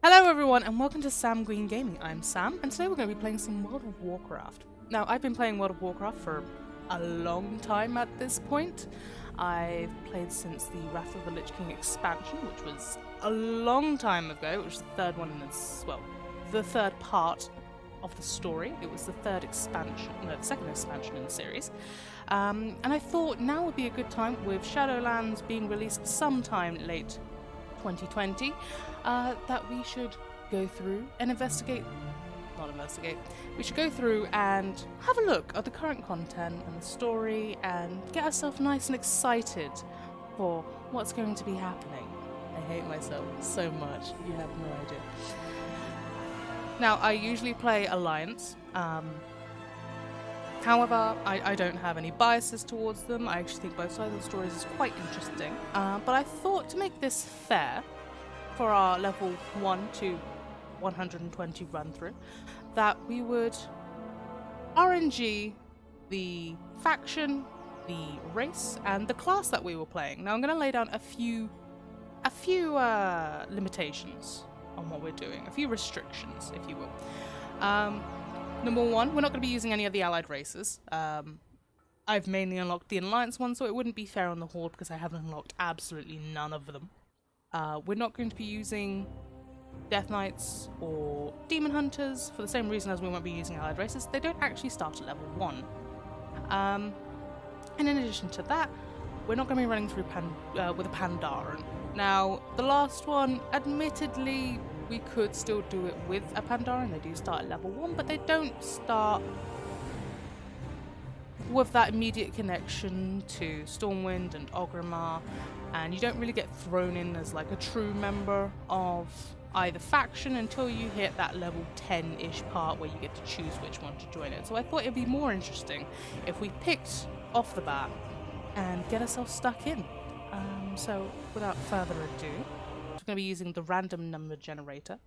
Hello everyone and welcome to Samguine Gaming. I'm Sam and today we're going to be playing some World of Warcraft. Now I've been playing World of Warcraft for a long time at this point. I've played since the Wrath of the Lich King expansion, which was a long time ago, which was the third one in this, well, the third part of the story. It was the third expansion, no, the second expansion in the series. And I thought now would be a good time with Shadowlands being released sometime late 2020, that we should go through and we should go through and have a look at the current content and the story and get ourselves nice and excited for what's going to be happening. I hate myself so much, you have no idea. Now, I usually play Alliance. However, I don't have any biases towards them. I actually think both sides of the stories is quite interesting. But I thought to make this fair for our level 1 to 120 run through, that we would RNG the faction, the race, and the class that we were playing. Now I'm going to lay down a few limitations on what we're doing, a few restrictions, if you will. Number one, we're not going to be using any of the allied races. I've mainly unlocked the Alliance one, so it wouldn't be fair on the Horde because I haven't unlocked absolutely none of them. We're not going to be using Death Knights or Demon Hunters for the same reason as we won't be using allied races. They don't actually start at level 1. And in addition to that, we're not going to be running through with a Pandaren. Now, the last one, admittedly, we could still do it with a Pandaren. They do start at level 1, but they don't start with that immediate connection to Stormwind and Orgrimmar, and you don't really get thrown in as like a true member of either faction until you hit that level 10-ish part where you get to choose which one to join it. So I thought it'd be more interesting if we picked off the bat and get ourselves stuck in. So without further ado, we're going to be using the random number generator,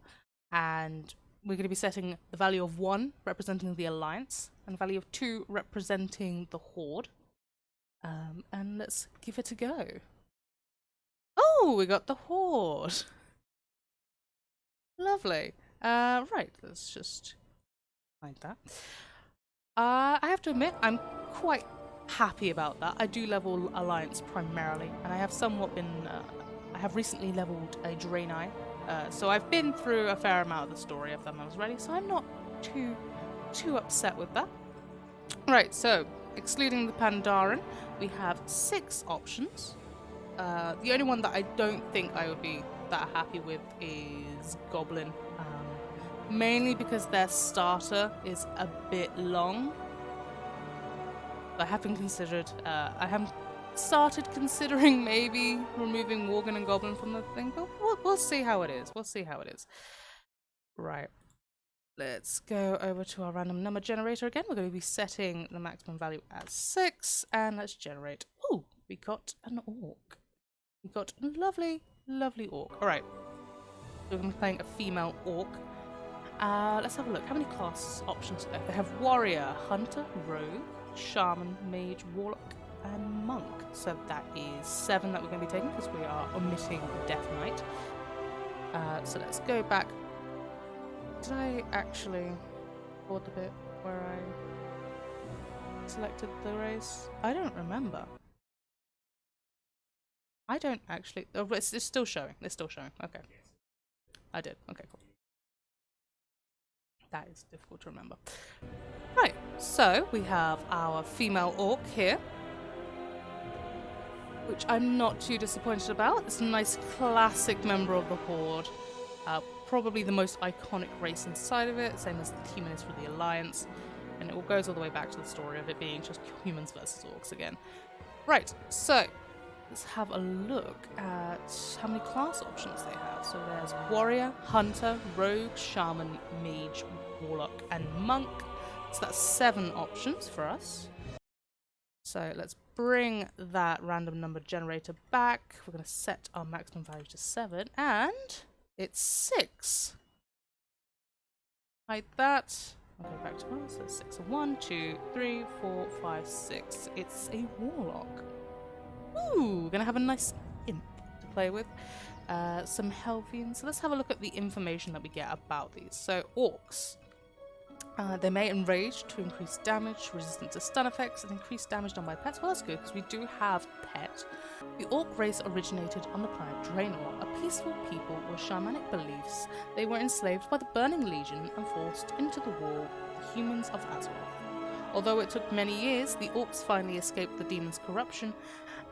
and we're going to be setting the value of 1 representing the Alliance and the value of 2 representing the Horde. And let's give it a go. Oh, we got the Horde. Lovely. Right, let's just find that. I have to admit, I'm quite happy about that. I do level Alliance primarily, and I have somewhat been I have recently leveled a Draenei, so I've been through a fair amount of the story of them already, so I'm not too upset with that. Right, so excluding the Pandaren, we have 6 options. The only one that I don't think I would be that happy with is Goblin, mainly because their starter is a bit long. I haven't considered, I haven't started considering maybe removing Worgen and Goblin from the thing, but we'll see how it is. We'll see how it is. Right. Let's go over to our random number generator again. We're going to be setting the maximum value as 6, and let's generate. Oh, we got an orc. We got a lovely, lovely orc. All right. We're going to be playing a female orc. Let's have a look. How many class options are there? They have warrior, hunter, rogue, shaman, mage, warlock, and monk. So that is 7 that we're going to be taking because we are omitting Death Knight. So let's go back. Did I actually record the bit where I selected the race? I don't remember. I don't actually. Oh, it's still showing. It's still showing. Okay. I did. Okay, cool. That is difficult to remember. Right, so we have our female orc here, which I'm not too disappointed about. It's a nice classic member of the Horde. Probably the most iconic race inside of it, same as the human is for the Alliance. And it all goes all the way back to the story of it being just humans versus orcs again. Right, so let's have a look at how many class options they have. So there's warrior, hunter, rogue, shaman, mage, warlock, and monk. So that's 7 options for us. So let's bring that random number generator back. We're going to set our maximum value to 7, and it's 6. Like that. I'll go back to 1, so 6. 1, 2, 3, 4, 5, 6. It's a warlock. Ooh, we're going to have a nice imp to play with. some Helvians. So let's have a look at the information that we get about these. So orcs. They may enrage to increase damage, resistance to stun effects, and increase damage done by pets. Well, that's good, because we do have pet. The orc race originated on the planet Draenor, a peaceful people with shamanic beliefs. They were enslaved by the Burning Legion and forced into the war with the humans of Azeroth. Although it took many years, the orcs finally escaped the demon's corruption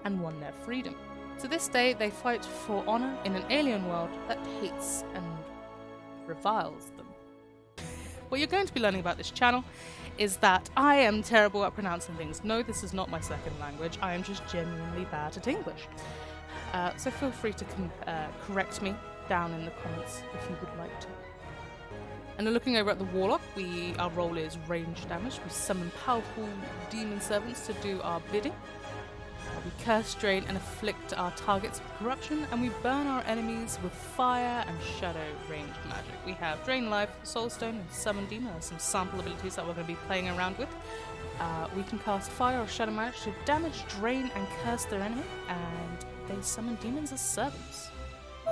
and won their freedom. To this day, they fight for honor in an alien world that hates and reviles them. What you're going to be learning about this channel is that I am terrible at pronouncing things. No, this is not my second language. I am just genuinely bad at English. So feel free to correct me down in the comments if you would like to. And then looking over at the warlock, our role is range damage. We summon powerful demon servants to do our bidding. We curse, drain, and afflict our targets with corruption, and we burn our enemies with fire and shadow ranged magic. We have Drain Life, Soulstone, and Summon Demon. Some sample abilities that we're going to be playing around with. We can cast fire or shadow magic to damage, drain, and curse their enemy, and they summon demons as servants.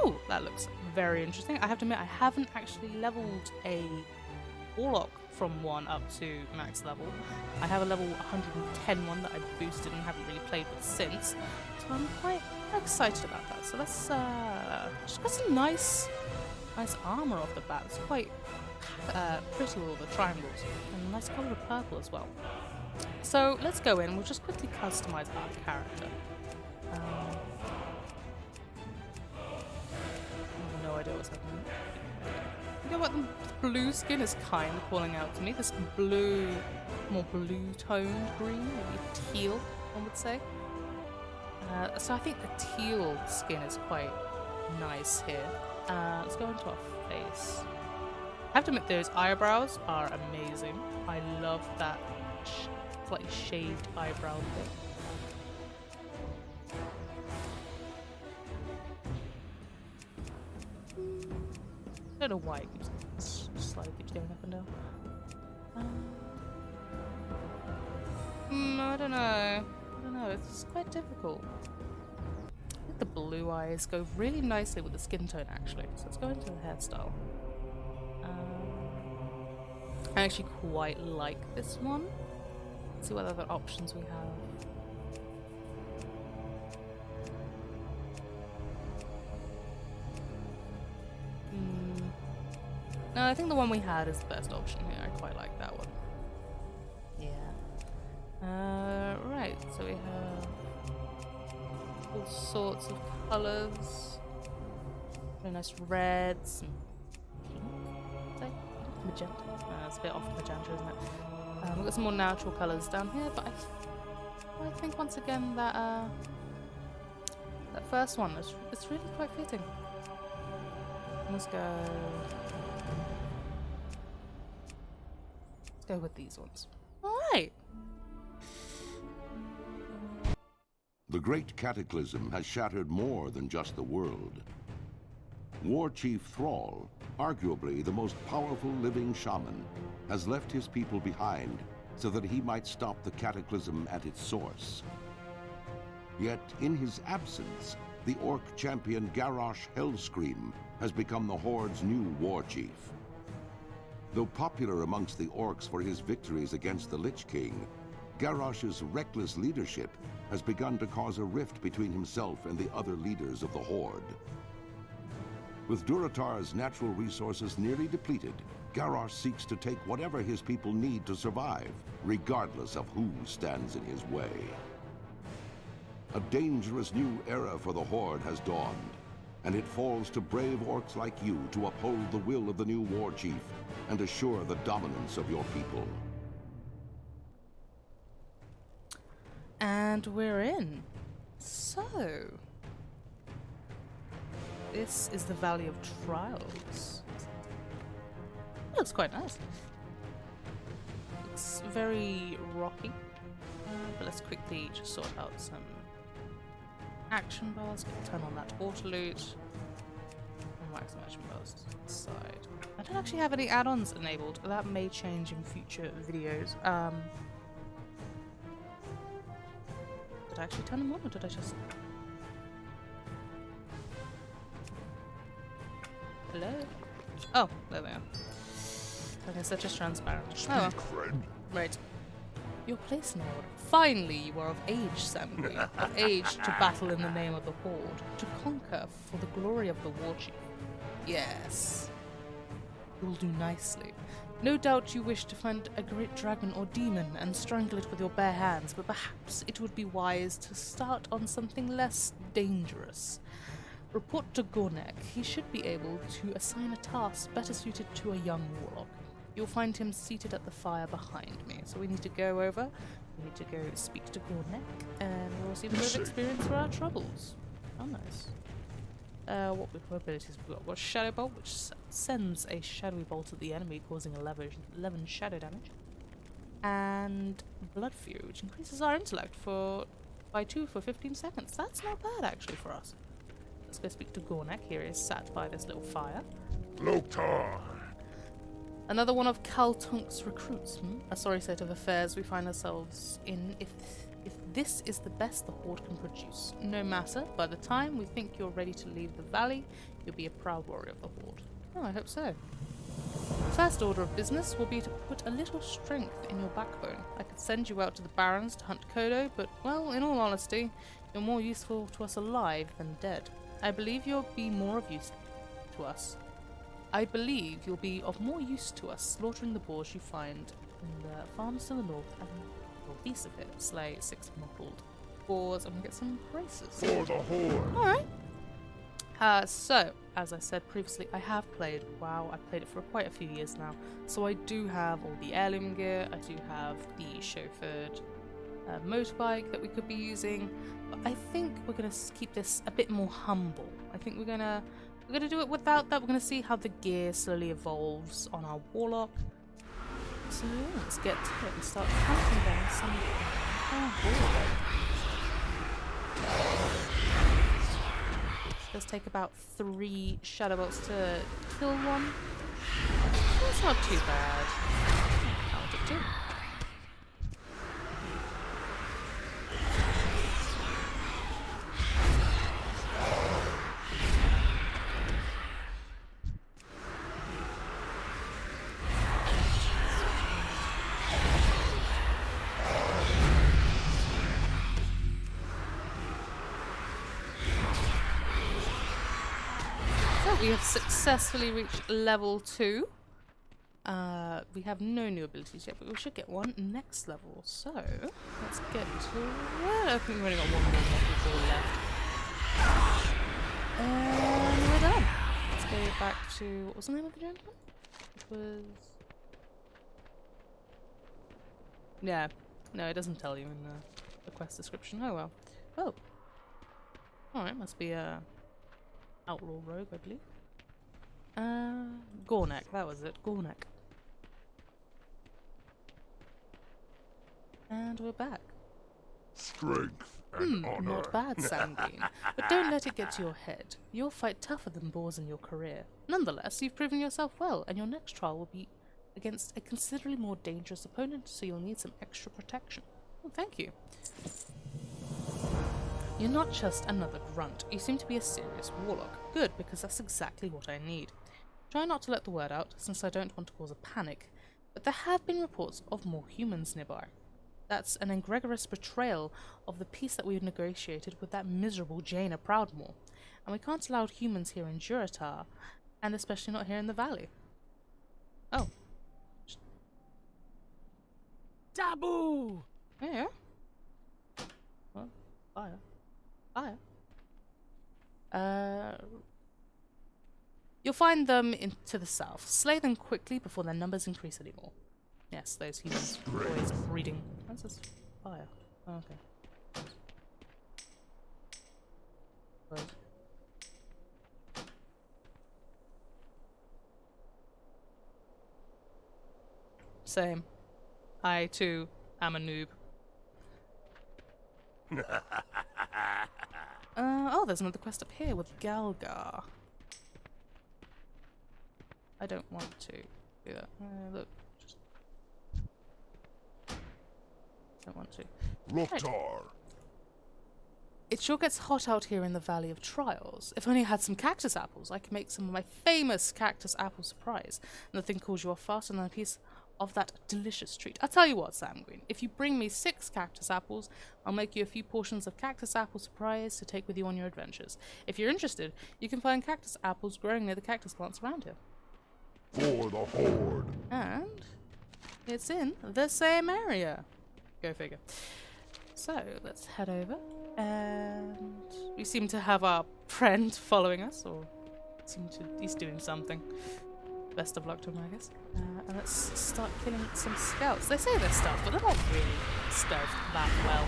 Ooh, that looks very interesting. I have to admit, I haven't actually leveled a warlock from 1 up to max level. I have a level 110 one that I boosted and haven't really played with since, so I'm quite excited about that. So let's just got some nice armor off the bat. It's quite pretty, all the triangles, and a nice colour of purple as well. So let's go in. We'll just quickly customize our character. No idea what's happening. You know what, the blue skin is kind of calling out to me. This blue, more blue-toned green, maybe teal, one would say. So I think the teal skin is quite nice here. Let's go into our face. I have to admit, those eyebrows are amazing. I love that slightly shaved eyebrow bit. I don't know why it slightly keeps going up and down. I don't know. It's quite difficult. I think the blue eyes go really nicely with the skin tone, actually. So let's go into the hairstyle. I actually quite like this one. Let's see what other options we have. No, I think the one we had is the best option here. I quite like that one. Yeah. Right, so we have all sorts of colours. Very nice reds and pink. Is that magenta? It's a bit off magenta, isn't it? We've got some more natural colours down here, but I think once again that first one it's really quite fitting. Let's go with these ones. Alright. The Great Cataclysm has shattered more than just the world. War Chief Thrall, arguably the most powerful living shaman, has left his people behind so that he might stop the cataclysm at its source. Yet, in his absence, the orc champion Garrosh Hellscream has become the Horde's new war chief. Though popular amongst the orcs for his victories against the Lich King, Garrosh's reckless leadership has begun to cause a rift between himself and the other leaders of the Horde. With Durotar's natural resources nearly depleted, Garrosh seeks to take whatever his people need to survive, regardless of who stands in his way. A dangerous new era for the Horde has dawned, and it falls to brave orcs like you to uphold the will of the new war chief and assure the dominance of your people. And we're in. So, this is the Valley of Trials. Looks quite nice. Looks very rocky. But let's quickly just sort out some action bars. Turn on that auto loot. And wax some action bars to the side. I don't actually have any add-ons enabled. That may change in future videos. Did I actually turn them on, or did I just... Hello? Oh, there they are. Okay, so just transparent. Speak, Oh, well. friend. Right. Your place in the Horde. Finally, you are of age, Samguine. Of age to battle in the name of the Horde. To conquer for the glory of the War Chief. Yes. You'll do nicely. No doubt you wish to find a great dragon or demon and strangle it with your bare hands, but perhaps it would be wise to start on something less dangerous. Report to Gornek. He should be able to assign a task better suited to a young warlock. You'll find him seated at the fire behind me. So we need to go over. We need to go speak to Gornek, and we'll receive a bit of experience for our troubles. Oh, nice. What abilities have we got? We've got Shadow Bolt, which sends a shadowy bolt at the enemy, causing 11 shadow damage. And Blood Fury, which increases our intellect by 2 for 15 seconds. That's not bad, actually, for us. Let's go speak to Gornek. Here he is, sat by this little fire. Loktar. Another one of Kaltunk's recruits. A sorry state of affairs we find ourselves in if this is the best the Horde can produce. No matter, by the time we think you're ready to leave the valley, you'll be a proud warrior of the Horde. Oh, I hope so. First order of business will be to put a little strength in your backbone. I could send you out to the Barrens to hunt Kodo, but, well, in all honesty, you're more useful to us alive than dead. I believe you'll be more of use to us. I believe you'll be of more use to us slaughtering the boars you find in the farms to the north and northeast of it. Slay 6 mottled boars and we get some braces. For the Horde. Alright. So, as I said previously, I have played WoW. I've played it for quite a few years now. So I do have all the heirloom gear. I do have the chauffeured motorbike that we could be using. But I think we're going to keep this a bit more humble. I think we're going to do it without that. We're going to see how the gear slowly evolves on our warlock. So yeah, let's get to it and start hunting down some warlock. Let's take about 3 shadow bolts to kill one. That's not too bad. I'll do 2. We have successfully reached level 2. We have no new abilities yet, but we should get one next level. So, let's get to... Well, I think we've only got one more level left. And we're done. Let's go back to... What was the name of the gentleman? It was... Yeah. No, it doesn't tell you in the quest description. Oh well. Oh. Alright, must be a... Outlaw rogue, I believe. Gornek, that was it. Gornek. And we're back. Strength and honor. Not bad, Samguine. But don't let it get to your head. You'll fight tougher than boars in your career. Nonetheless, you've proven yourself well, and your next trial will be against a considerably more dangerous opponent, so you'll need some extra protection. Well, thank you. You're not just another grunt. You seem to be a serious warlock. Good, because that's exactly what I need. Try not to let the word out, since I don't want to cause a panic, but there have been reports of more humans nearby. That's an egregious betrayal of the peace that we've negotiated with that miserable Jaina Proudmoore, and we can't allow humans here in Juratar, and especially not here in the valley. Oh. Taboo! Yeah. Well, fire. Fire. You'll find them to the south. Slay them quickly before their numbers increase anymore. Yes, those humans always breeding. What's this? Fire. Oh, okay. Right. Same. I too am a noob. Oh, there's another quest up here with Galgar. I don't want to do that. Look, just don't want to. Loktar. It sure gets hot out here in the Valley of Trials. If only I had some cactus apples, I could make some of my famous cactus apple surprise. Nothing cools you off faster than a piece of that delicious treat. I'll tell you what, Samguine, if you bring me 6 cactus apples, I'll make you a few portions of cactus apple surprise to take with you on your adventures. If you're interested, you can find cactus apples growing near the cactus plants around here. For the Horde. And it's in the same area. Go figure. So, let's head over. And we seem to have our friend following us, or he's doing something. Best of luck to him, I guess. And let's start killing some scouts. They say they're stealth, but they're not really stealth that well.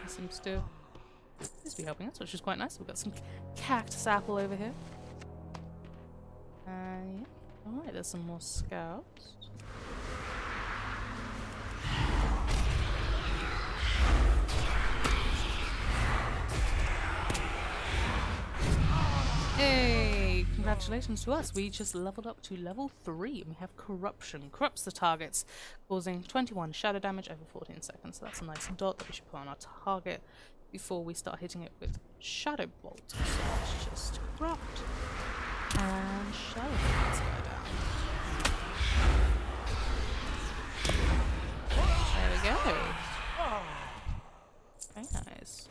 Seems to be helping us, which is quite nice. We've got some cactus apple over here. Yeah. Alright, there's some more scouts. Hey! Congratulations to us. We just leveled up to level 3 and we have Corruption. Corrupts the targets, causing 21 shadow damage over 14 seconds. So that's a nice dot that we should put on our target before we start hitting it with Shadow Bolt. So let's just corrupt. And Shadow Bolt go down. There we go. Very nice.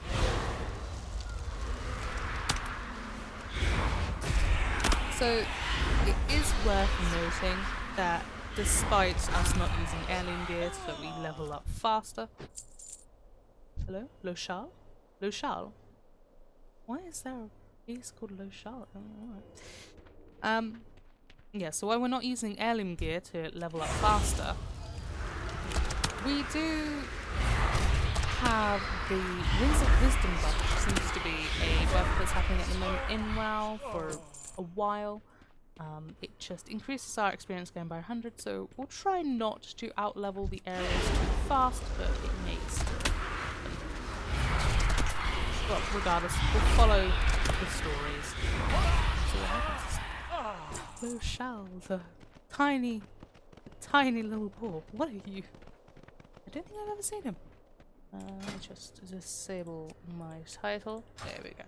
So, it is worth noting that despite us not using heirloom gear so that we level up faster. Hello? Loshal? Loshal? Why is there a piece called Loshal? Yeah, so while we're not using heirloom gear to level up faster, we do have the Winds of Wisdom buff, which seems to be a buff that's happening at the moment in WoW for a while. It just increases our experience gain by 100, so we'll try not to outlevel the areas too fast, but it may still happen. But regardless, we'll follow the stories. So what happens? Loshal, the tiny little boar. What are you? I don't think I've ever seen him. Just disable my title. There we go.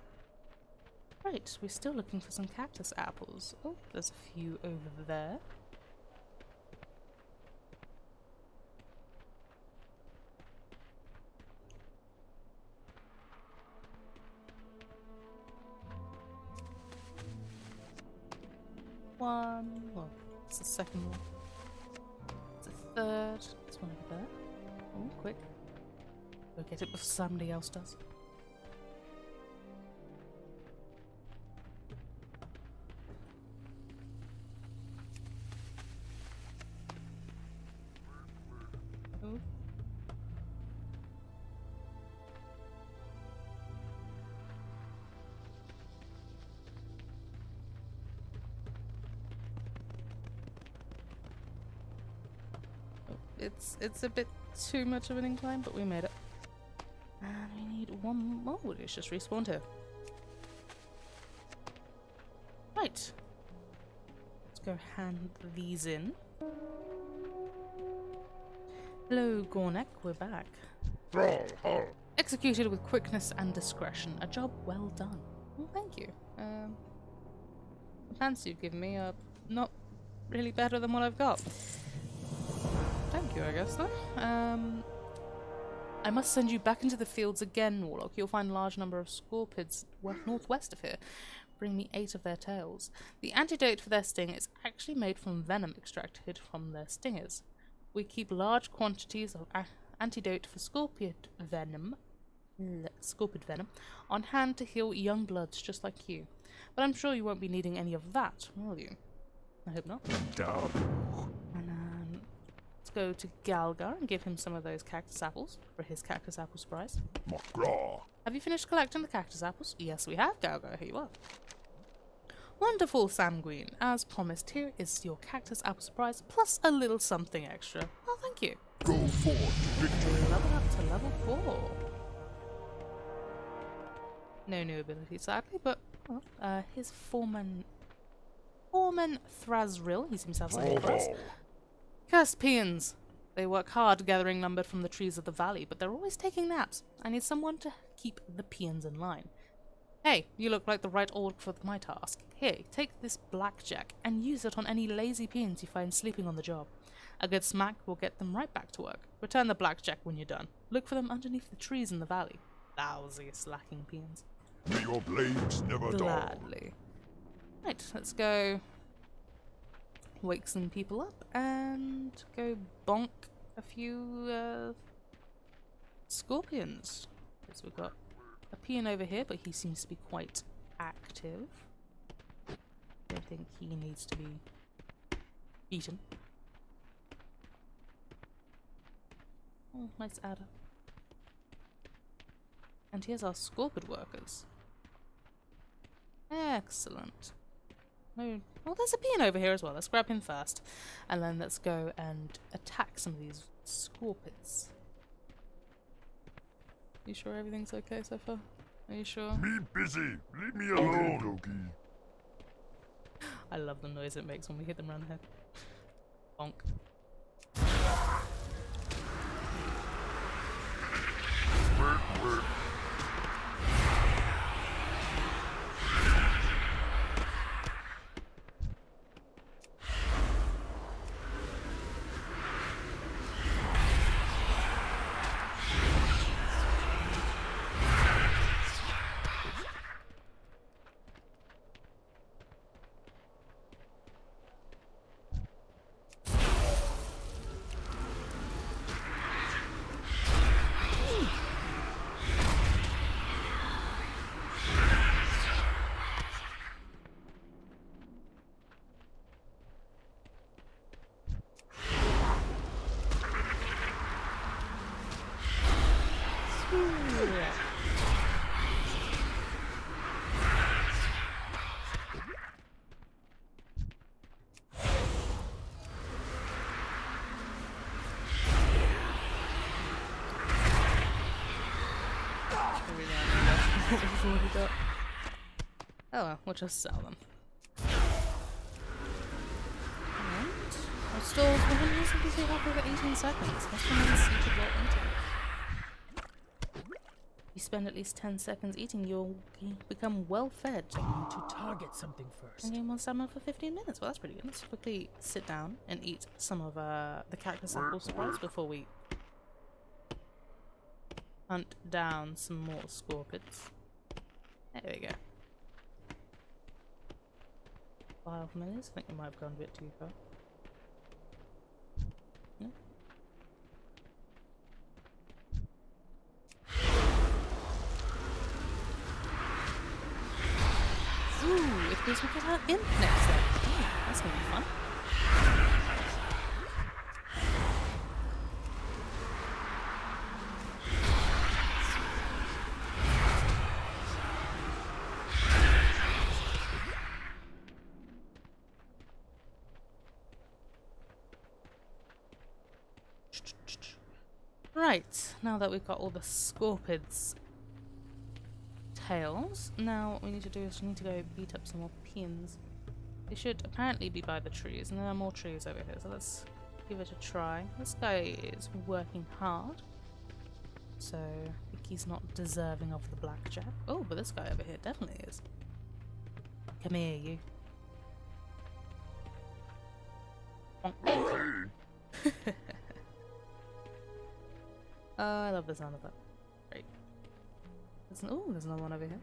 Right, we're still looking for some cactus apples. Oh, there's a few over there. One. Well, it's the second one. It's the third. There's one over there. Oh, quick. Go get it before somebody else does. Oh. It's a bit too much of an incline, but we made it. And we need one more. Oh, it's just respawned here. Right. Let's go hand these in. Hello, Gornek. We're back. Thrall, Hull. Executed with quickness and discretion. A job well done. Well, thank you. The pants you've given me are not really better than what I've got. Thank you, I guess, though. I must send you back into the fields again, Warlock. You'll find a large number of scorpids northwest of here. Bring me 8 of their tails. The antidote for their sting is actually made from venom extracted from their stingers. We keep large quantities of antidote for scorpid venom on hand to heal young bloods just like you. But I'm sure you won't be needing any of that, will you? I hope not. Down. And let's go to Galgar and give him some of those cactus apples for his cactus apple surprise. Magraw. Have you finished collecting the cactus apples? Yes, we have, Galgar. Here you are. Wonderful, Samguine. As promised, here is your cactus apple surprise, plus a little something extra. Oh, thank you. Go forth, victory. Level up to level 4. No new ability, sadly, but well, his Foreman Thrasrill, he seems to have something for us. Thrall. Cursed peons! They work hard gathering lumber from the trees of the valley, but they're always taking naps. I need someone to keep the peons in line. Hey, you look like the right orc for my task. Here, take this blackjack and use it on any lazy peons you find sleeping on the job. A good smack will get them right back to work. Return the blackjack when you're done. Look for them underneath the trees in the valley. Lousy, slacking peons. May your blades never dull. Gladly. Right, let's go wake some people up and go bonk a few scorpions. So we've got a peon over here, but he seems to be quite active. Don't think he needs to be beaten. Oh, nice adder. And here's our scorpion workers. Excellent. No, well, there's a peon over here as well. Let's grab him first. And then let's go and attack some of these scorpions. You sure everything's okay so far? Are you sure? Me busy. Leave me alone. Okie I love the noise it makes when we hit them around the head. Bonk. dokie. We've already got. Oh well, we'll just sell them. And our stores will reasonably up over 18 seconds. Let's remain seated while eating. You spend at least 10 seconds eating, you'll become well fed. I need to target something first. And gain one stamina for 15 minutes. Well, that's pretty good. Let's quickly sit down and eat some of the cactus apple surprise before we hunt down some more scorpions. There we go. 5 minutes. I think we might have gone a bit too far. Yeah. Ooh, it means we get our imp next then. Ooh, that's gonna be fun. Right, now that we've got all the scorpids tails, now what we need to do is we need to go beat up some more peons. They should apparently be by the trees, and there are more trees over here, so let's give it a try. This guy is working hard, so I think he's not deserving of the blackjack. Oh, but this guy over here definitely is. Come here, you. Okay. I love the sound of that. Great. Oh, there's another one over here.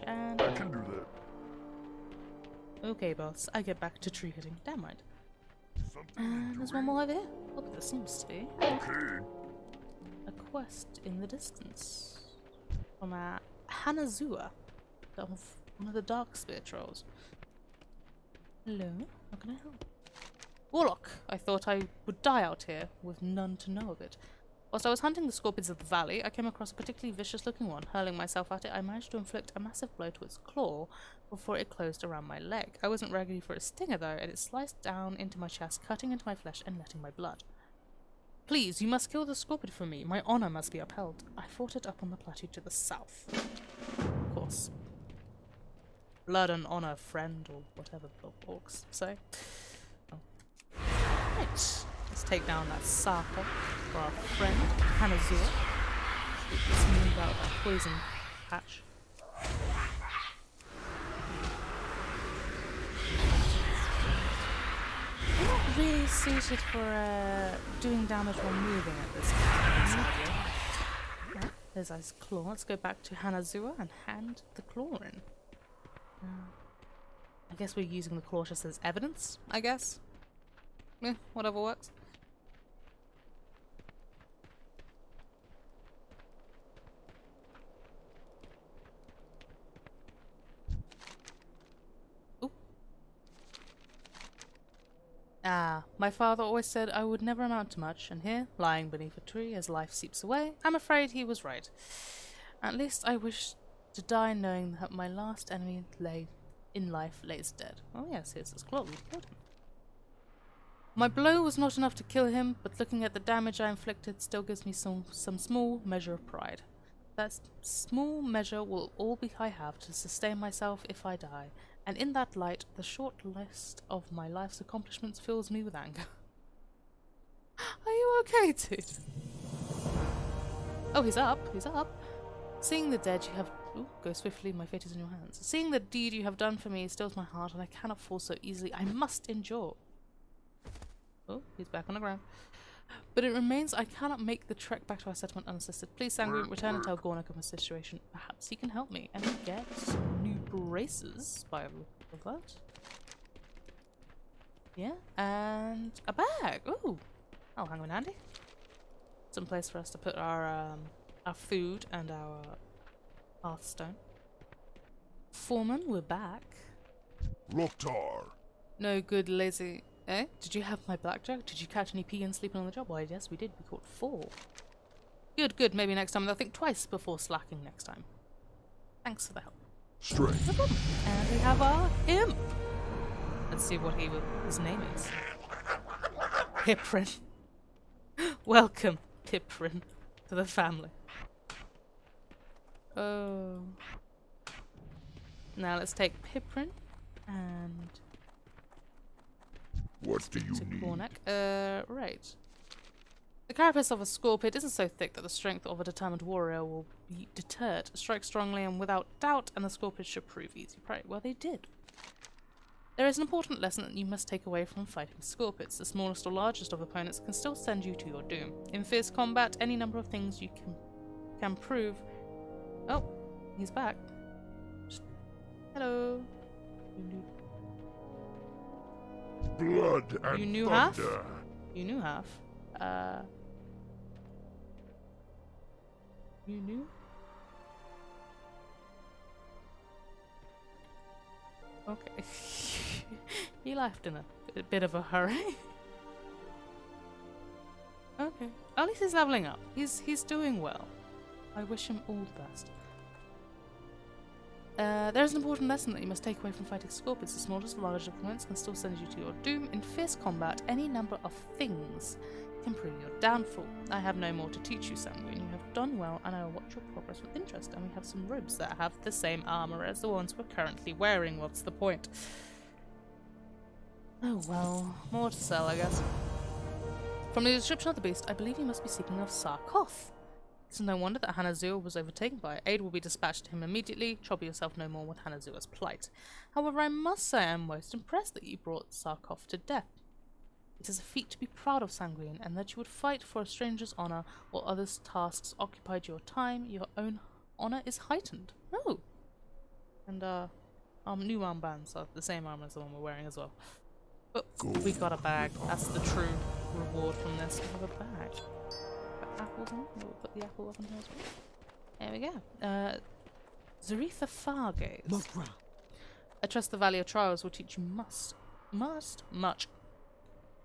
And I can do that. okay, boss. I get back to tree hitting. Damn right. Something And there's one more over here. Look, there seems to be Okay. a quest in the distance from a Hanazua, one of the Darkspear trolls. Hello, how can I help? Warlock! I thought I would die out here with none to know of it. Whilst I was hunting the scorpions of the valley, I came across a particularly vicious looking one. Hurling myself at it, I managed to inflict a massive blow to its claw before it closed around my leg. I wasn't ready for a stinger though, and it sliced down into my chest, cutting into my flesh and letting my blood. Please, you must kill the scorpion for me. My honor must be upheld. I fought it up on the plateau to the south. Of course. Blood and honor, friend, or whatever the orcs say. Oh. Right. Let's take down that Sarkov for our friend, Hanazur. Let's move out that poison patch. You're not really suited for doing damage while moving at this point. Right, there's his claw. Let's go back to Hanazur and hand the claw in. I guess we're using the claw just as evidence, I guess. Yeah, whatever works. My father always said I would never amount to much, and here, lying beneath a tree as life seeps away, I'm afraid he was right. At least I wish to die knowing that my last enemy in life lays dead. Oh yes, here's his claw. We killed him. My blow was not enough to kill him, but looking at the damage I inflicted still gives me some small measure of pride. That small measure will all I have to sustain myself if I die, and in that light, the short list of my life's accomplishments fills me with anger. Are you okay, dude? Oh, he's up. He's up. Seeing the deed you have... Ooh, go swiftly, my fate is in your hands. Seeing the deed you have done for me stills my heart, and I cannot fall so easily. I must endure. Oh, he's back on the ground. But it remains I cannot make the trek back to our settlement unassisted. Please, Samguine, return and tell Gornik of my situation. Perhaps he can help me. And we get some new braces by the look of that. Yeah, and a bag. Ooh. Oh, hang on, handy. Some place for us to put our food and our hearthstone. Foreman, we're back. Loktar. No good, lazy. Eh? Did you have my blackjack? Did you catch any peons sleeping on the job? Why, yes, we did. We caught 4. Good, good. Maybe next time. They'll think twice before slacking next time. Thanks for the help. Strength. No problem. And we have our imp. Let's see what his name is. Piprin. Welcome, Piprin, to the family. Oh. Now let's take Piprin and... What do you need? Gornik. Right. The carapace of a scorpion isn't so thick that the strength of a determined warrior will be deterred. Strike strongly and without doubt, and the scorpion should prove easy prey. Well, they did. There is an important lesson that you must take away from fighting scorpions. The smallest or largest of opponents can still send you to your doom. In fierce combat, any number of things you can prove... Oh, he's back. Hello. Blood and You knew thunder. half? You knew half. You knew? Okay. He left in a bit of a hurry. Okay. At least he's leveling up. He's doing well. I wish him all the best. There is an important lesson that you must take away from fighting scorpions. The smallest or largest opponents can still send you to your doom. In fierce combat, any number of things can prove your downfall. I have no more to teach you, Samguine. You have done well, and I will watch your progress with interest. And we have some robes that have the same armor as the ones we're currently wearing. What's the point? Oh well, more to sell, I guess. From the description of the beast, I believe you must be speaking of Sarkoth. It's no wonder that Hanazur was overtaken by it. Aid will be dispatched to him immediately. Trouble yourself no more with Hanazur's plight. However, I must say I am most impressed that you brought Sarkoth to death. It is a feat to be proud of, Samguine, and that you would fight for a stranger's honor while others' tasks occupied your time. Your own honor is heightened. Oh! And, new armbands are the same armor as the one we're wearing as well. But we got a bag. That's the true reward from this. We have a bag. Apples on. We'll put the apple up on here as well. There we go. Zaretha Fargaze. I trust the Valley of Trials will teach you much.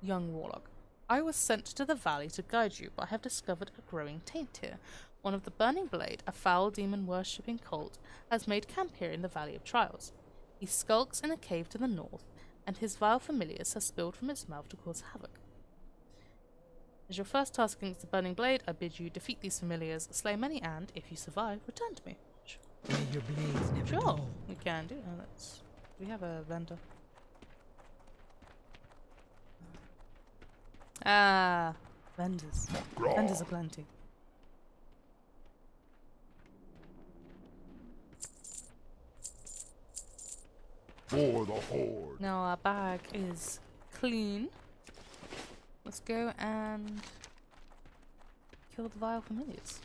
Young warlock. I was sent to the valley to guide you, but I have discovered a growing taint here. One of the Burning Blade, a foul demon-worshipping cult, has made camp here in the Valley of Trials. He skulks in a cave to the north, and his vile familiars have spilled from its mouth to cause havoc. As your first task against the Burning Blade, I bid you defeat these familiars, slay many, and, if you survive, return to me. May your blades never Sure, dull. we can do. Let's. We have a vendor. Ah, vendors. Vendors are plenty. For the Horde. Now our bag is clean. Let's go and kill the vile familiars.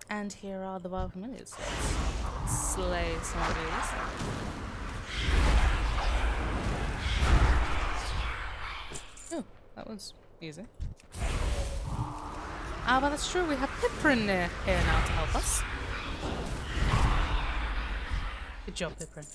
And here are the vile familiars. Let's slay some of these. Oh, that was easy. Ah, but that's true. We have Piprin here now to help us. Good job, Piprin.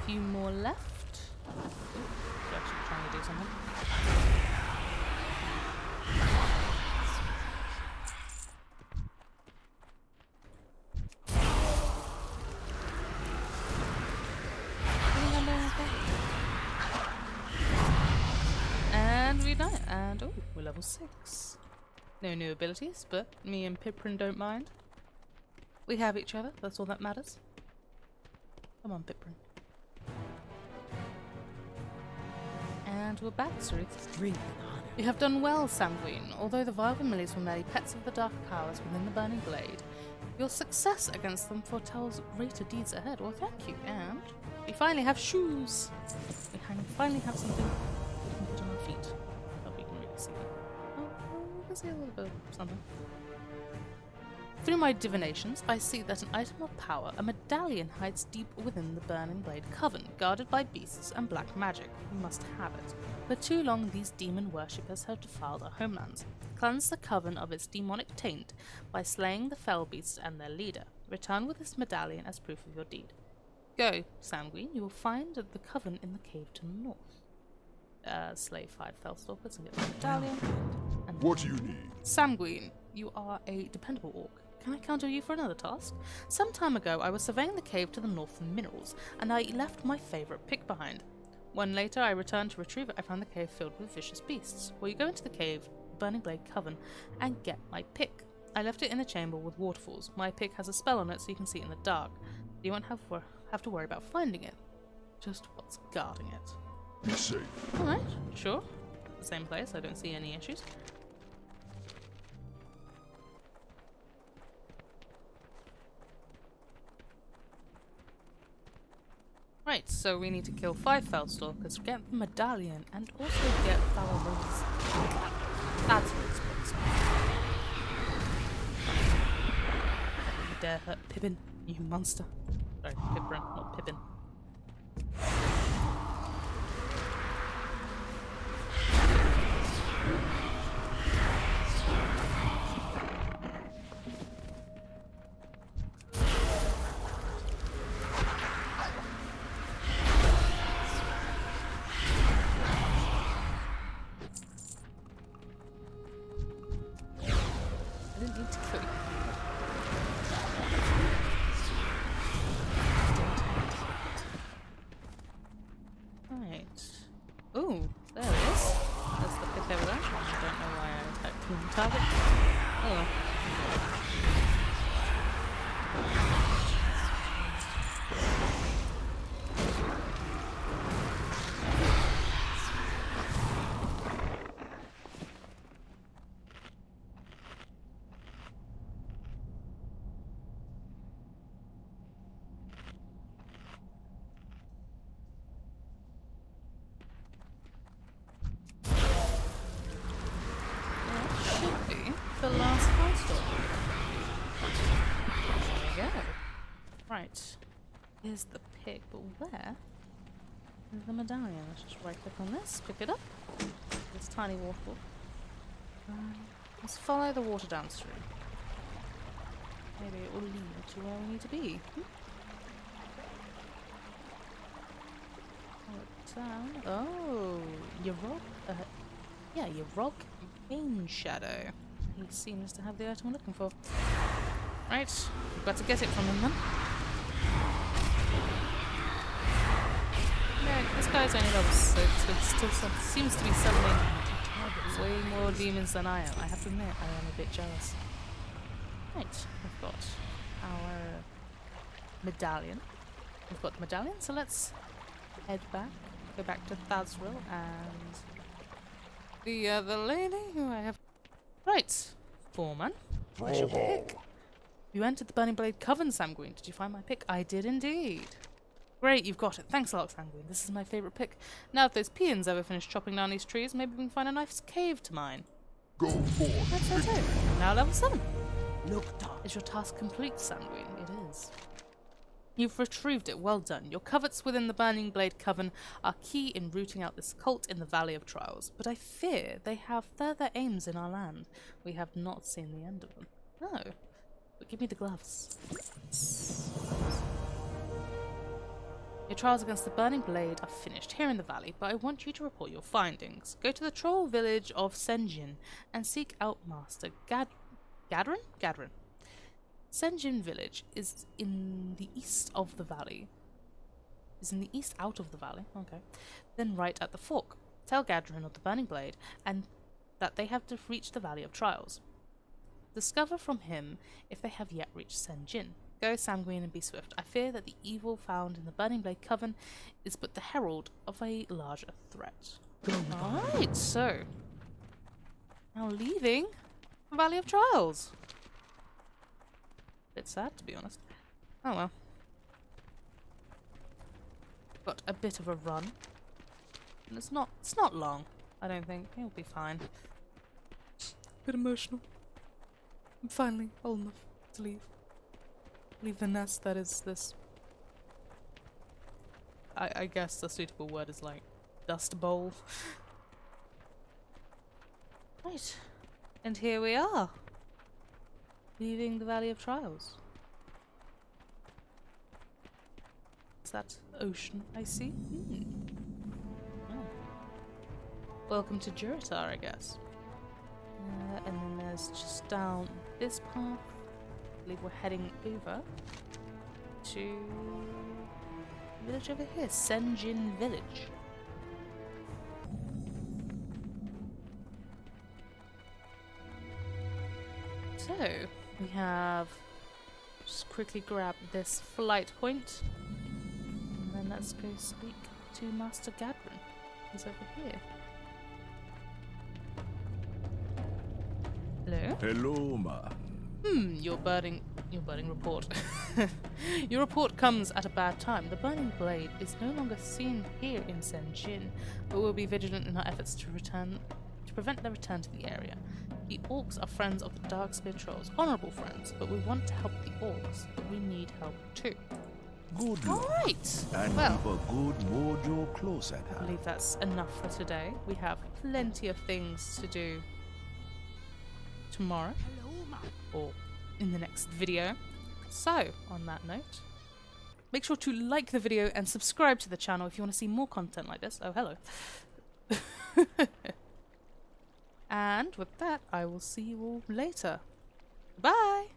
Few more left. Ooh, they're actually trying to do something. I think I'm doing okay. And we die. And oh, we're level 6. No new abilities, but me and Piprin don't mind. We have each other. That's all that matters. Come on, Piprin. And we're back, Ruth. Drink with honor. You have done well, Samguine. Although the vile familiars were merely pets of the dark powers within the Burning Blade, your success against them foretells greater deeds ahead. Well, thank you. And we finally have shoes. We finally have something we can put on our feet. That we can really see. Oh, we can see a little bit of something. Through my divinations, I see that an item of power, a medallion, hides deep within the Burning Blade Coven, guarded by beasts and black magic. We must have it. For too long, these demon worshippers have defiled our homelands. Cleanse the Coven of its demonic taint by slaying the fell beasts and their leader. Return with this medallion as proof of your deed. Go, Samguine. You will find the Coven in the cave to the north. Slay 5 fellstalkers and get the medallion. And What do you need? Samguine, you are a dependable orc. Can I count on you for another task? Some time ago, I was surveying the cave to the north for minerals, and I left my favourite pick behind. When later I returned to retrieve it, I found the cave filled with vicious beasts. Will you go into the cave, Burning Blade Coven, and get my pick? I left it in a chamber with waterfalls. My pick has a spell on it so you can see it in the dark. You won't have to worry about finding it. Just what's guarding it. Be safe. Alright, sure. The same place, I don't see any issues. Right, so we need to kill 5 Fellstalkers, get the medallion, and also get Valor's. That's what it's called. Don't you dare hurt Pippin, you monster. Sorry, Piprin, not Pippin. I didn't need to kill you. Right. Ooh, there it is. That's the pick over there. I don't know why I attacked him on target. Oh well. Should be the last fight stop. There we go. Right. is the pig, but where is the medallion? Let's just right click on this, pick it up. This tiny waterfall. Let's follow the water downstream. Maybe it will lead to where we need to be. Down. Oh, Yarog. Yeah, Yarog Main Shadow. He seems to have the item we're looking for. Right, we've got to get it from him then. Yeah, this guy's only level 6, so it still seems to be summoning way more demons than I am. I have to admit, I am a bit jealous. Right, we've got our medallion. We've got the medallion, so let's head back. Go back to Thazril and the other lady who I have. Right, Foreman. Where's your pick? You entered the Burning Blade Coven, Samguine. Did you find my pick? I did indeed. Great, you've got it. Thanks a lot, Samguine. This is my favourite pick. Now, if those peons ever finish chopping down these trees, maybe we can find a nice cave to mine. Go forth. That's it. Now level 7. Look, Tom. Is your task complete, Samguine? It is. You've retrieved it. Well done. Your coverts within the Burning Blade Coven are key in rooting out this cult in the Valley of Trials, but I fear they have further aims in our land. We have not seen the end of them. No. But give me the gloves. Your trials against the Burning Blade are finished here in the valley, but I want you to report your findings. Go to the troll village of Samguine and seek out Master Gadrin? Gadrin. Samguine village is in the east of the valley. Is in the east out of the valley? Okay. Then right at the fork. Tell Gadrin of the Burning Blade and that they have to reach the Valley of Trials. Discover from him if they have yet reached Samguine. Go, Samguine, and be swift. I fear that the evil found in the Burning Blade Coven is but the herald of a larger threat. Alright, so now leaving the Valley of Trials. Bit sad, to be honest. Oh well. Got a bit of a run. And it's not long, I don't think. It'll be fine. Bit emotional. I'm finally old enough to leave. Leave the nest that is this. I guess the suitable word is like dust bowl. Right. And here we are. Leaving the Valley of Trials. Is that ocean I see? Oh. Welcome to Juratar, I guess. And then there's just down this path. I believe we're heading over to the village over here, Samguine village. So we have just quickly grab this flight point, and then let's go speak to Master Gadrin. He's over here. Hello? Hello, ma. Your burning report. Your report comes at a bad time. The Burning Blade is no longer seen here in Samguine, but we'll be vigilant in our efforts to prevent their return to the area. The orcs are friends of the Darkspear Trolls, honourable friends, but we want to help the orcs, but we need help too. Good luck. Alright! And Well, keep a good mojo close at I hand. believe that's enough for today. We have plenty of things to do tomorrow, or in the next video. So, on that note, make sure to like the video and subscribe to the channel if you want to see more content like this. Oh, hello. And with that, I will see you all later. Bye!